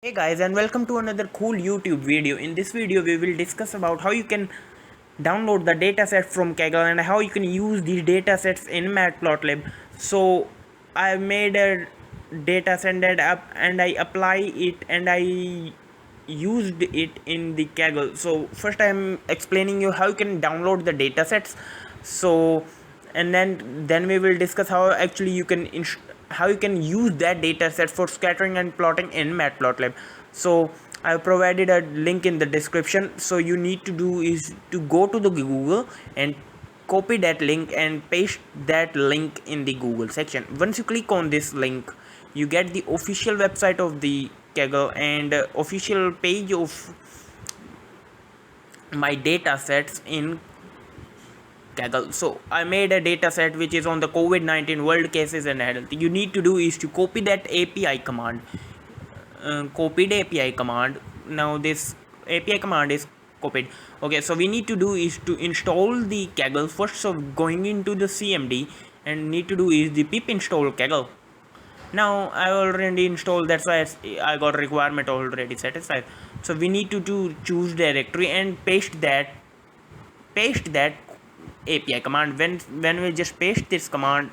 Hey guys, and welcome to another cool YouTube video. In this video we will discuss about how you can download the dataset from Kaggle and how you can use these datasets in Matplotlib. So I made a dataset that up and I apply it and I used it in the Kaggle. So first I'm explaining you how you can download the datasets. So and then we will discuss how actually you can how you can use that data set for scattering and plotting in Matplotlib. So I have provided a link in the description. So you need to do is to go to the Google and copy that link and paste that link in the Google section. Once you click on this link, you get the official website of the Kaggle and official page of my data sets in Kaggle. So I made a data set which is on the COVID-19 world cases and health. You need to do is to copy that API command. Copied API command. Now this API command is copied. Okay, so we need to do is to install the Kaggle first. So going into the CMD and need to do is the pip install Kaggle. Now I already installed, that's why I got requirement already satisfied. So we need to choose directory and paste that API command. When we just paste this command,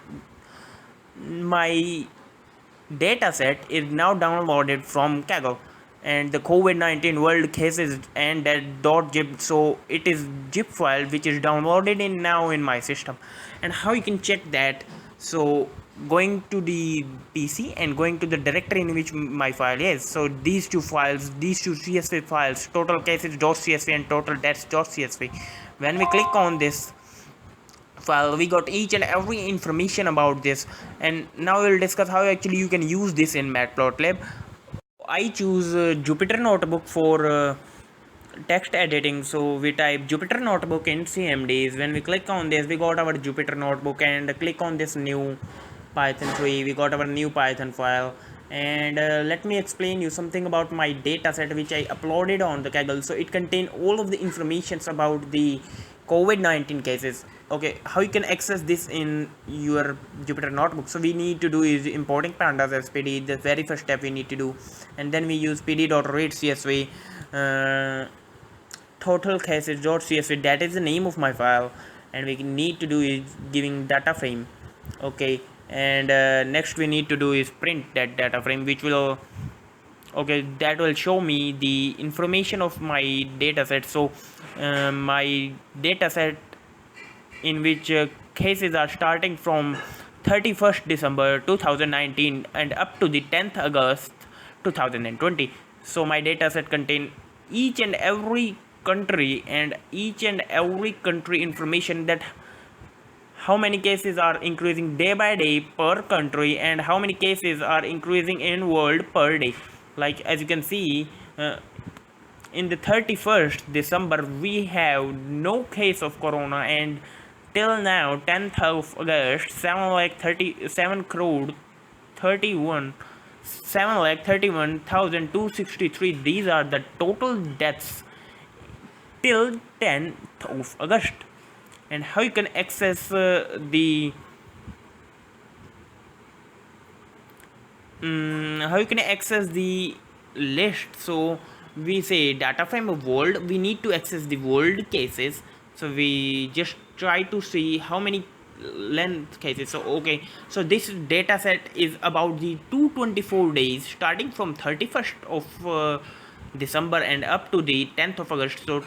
my dataset is now downloaded from Kaggle and the COVID-19 world cases and that .zip. So it is zip file which is downloaded in now in my system. And how you can check that? So going to the PC and going to the directory in which my file is. So these two files, these two CSV files, total cases.csv and total deaths.csv. When we click on this file, we got each and every information about this. And now we'll discuss how actually you can use this in Matplotlib. I choose Jupyter Notebook for text editing. So we type Jupyter Notebook in CMDs. When we click on this, we got our Jupyter Notebook and click on this new Python 3. We got our new Python file. And let me explain you something about my dataset which I uploaded on the Kaggle. So it contains all of the informations about the COVID-19 cases. Okay, how you can access this in your Jupyter Notebook? So we need to do is importing pandas as PD, the very first step we need to do, and then we use pd.readcsv total cases.csv, that is the name of my file, and we need to do is giving data frame. Okay, and next we need to do is print that data frame, which will that will show me the information of my dataset. So my dataset in which cases are starting from 31st December 2019 and up to the 10th August 2020. So my dataset contain each and every country and each and every country information, that how many cases are increasing day by day per country and how many cases are increasing in world per day. Like as you can see, in the 31st December we have no case of corona, and till now 10th of August 7 crore 7,31,263, these are the total deaths till 10th of August. And how you can access the list? So we say data frame of world, we need to access the world cases. So we just try to see how many length cases. So okay, so this data set is about the 224 days starting from 31st of December and up to the 10th of August. So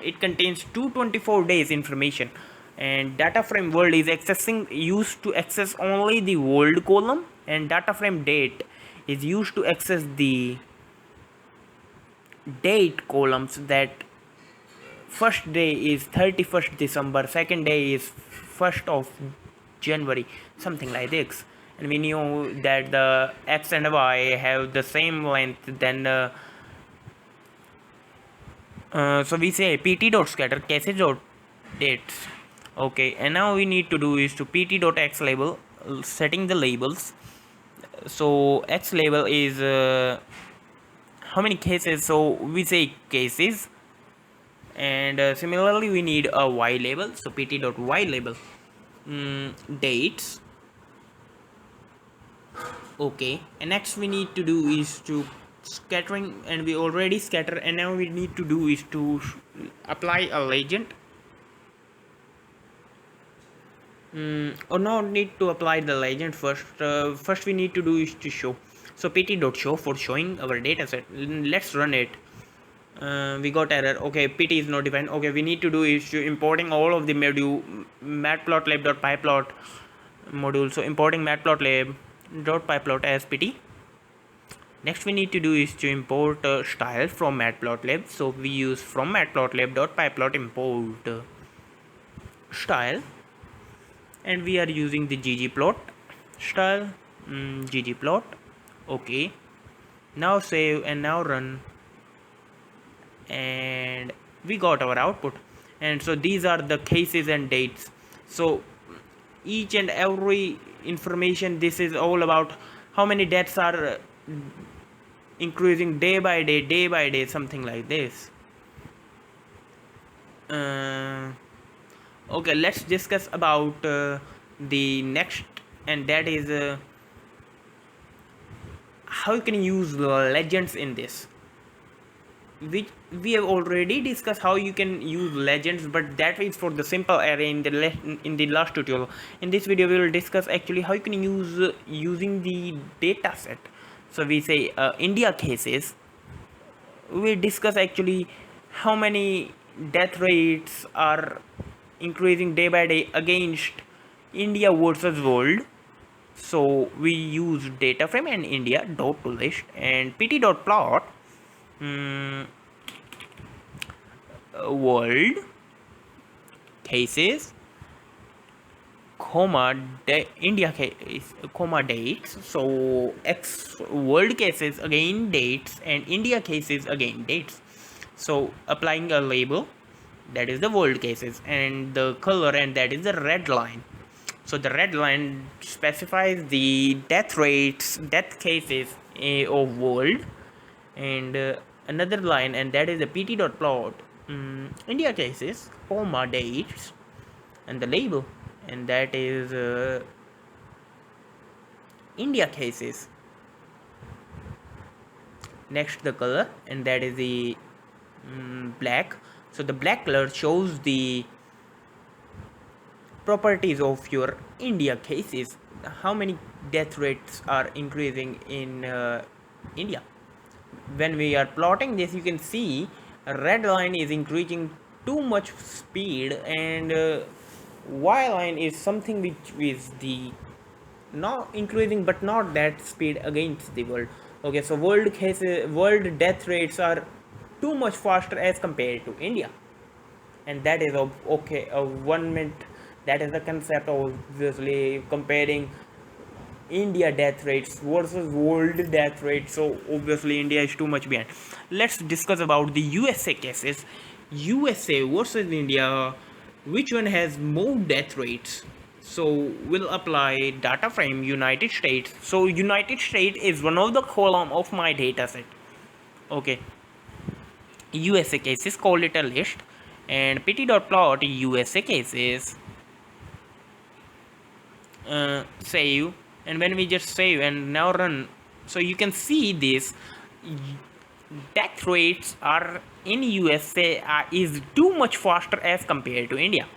it contains 224 days information. And data frame world is used to access only the world column, and data frame date is used to access the date columns, that first day is 31st December, second day is 1st of January, something like this. And we know that the x and y have the same length, then so we say pt.scatter cases.dates. Okay, and now we need to do is to pt.x label, setting the labels. So x label is how many cases, so we say cases. And similarly we need a y label, so pt.y label dates. Okay, and next we need to do is to scattering, and we already scatter, and now we need to do is to apply a legend. Or no need to apply the legend first. First we need to do is to show. So pt.show for showing our dataset. Let's run it. We got error. Okay, pt is not defined. Okay, we need to do is to importing all of the module matplotlib.pyplot module. So importing matplotlib.pyplot as pt. Next we need to do is to import style from matplotlib. So we use from matplotlib.pyplot import style, and we are using the ggplot style. Ggplot. Okay, now save and now run, and we got our output. And so these are the cases and dates. So each and every information, this is all about how many deaths are increasing day by day, something like this. Okay, let's discuss about the next, and that is how you can use legends in this. Which we have already discussed how you can use legends, but that is for the simple array in the last tutorial. In this video we will discuss actually how you can use using the dataset. So we say India cases. We discuss actually how many death rates are increasing day by day against India versus world. So we use data frame and India dot to list and pt.plot world cases comma India case comma dates. So x world cases again dates and India cases again dates. So applying a label, that is the world cases, and the color, and that is the red line. So the red line specifies the death rates, death cases of world, and another line, and that is the pt.plot India cases comma dates, and the label, and that is India cases. Next the color, and that is the black. So the black color shows the properties of your India cases, how many death rates are increasing in India. When we are plotting this, you can see a red line is increasing too much speed, and y line is something which is the not increasing but not that speed against the world. Okay, so world death rates are too much faster as compared to India, and that is okay. 1 minute, that is the concept, obviously comparing India death rates versus world death rates. So obviously India is too much behind. Let's discuss about the USA cases. USA versus India, which one has more death rates? So we'll apply data frame United States. So United States is one of the column of my dataset. Okay, USA cases, call it a list, and pt.plot USA cases, save, and when we just save and now run, so you can see this death rates are in USA is too much faster as compared to India.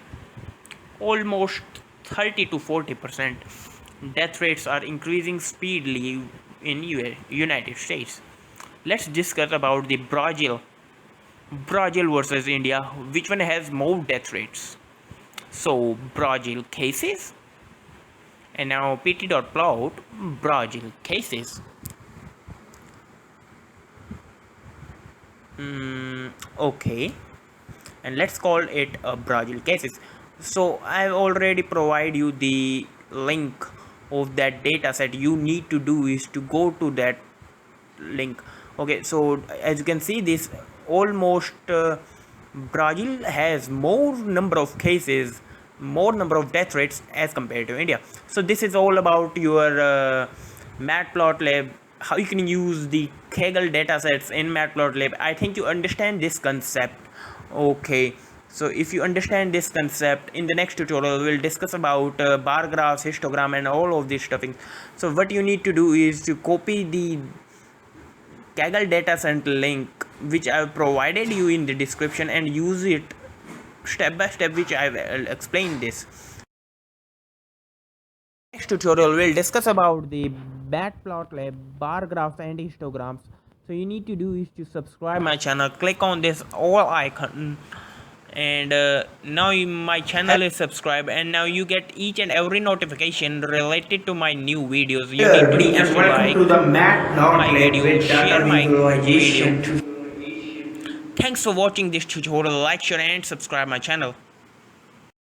Almost 30 to 40% death rates are increasing speedily in United States. Let's discuss about the Brazil versus India, which one has more death rates. So Brazil cases, and now pt.plot Brazil cases. Okay, and let's call it Brazil cases. So I've already provided you the link of that data set. You need to do is to go to that link. Okay, so as you can see, this almost Brazil has more number of cases, more number of death rates as compared to India. So this is all about your Matplotlib, how you can use the Kaggle datasets in Matplotlib. I think you understand this concept. Okay, so if you understand this concept, in the next tutorial we'll discuss about bar graphs, histogram, and all of this stuffing. So what you need to do is to copy the Kaggle dataset link which I have provided you in the description and use it step by step, which I will explain this. Next tutorial we'll discuss about the Matplotlib, bar graphs and histograms. So you need to do is to subscribe my channel, click on this all icon, and now my channel is subscribed, and now you get each and every notification related to my new videos. You need to do is to like my video, share my video. Thanks for watching this tutorial. Like, share and subscribe my channel.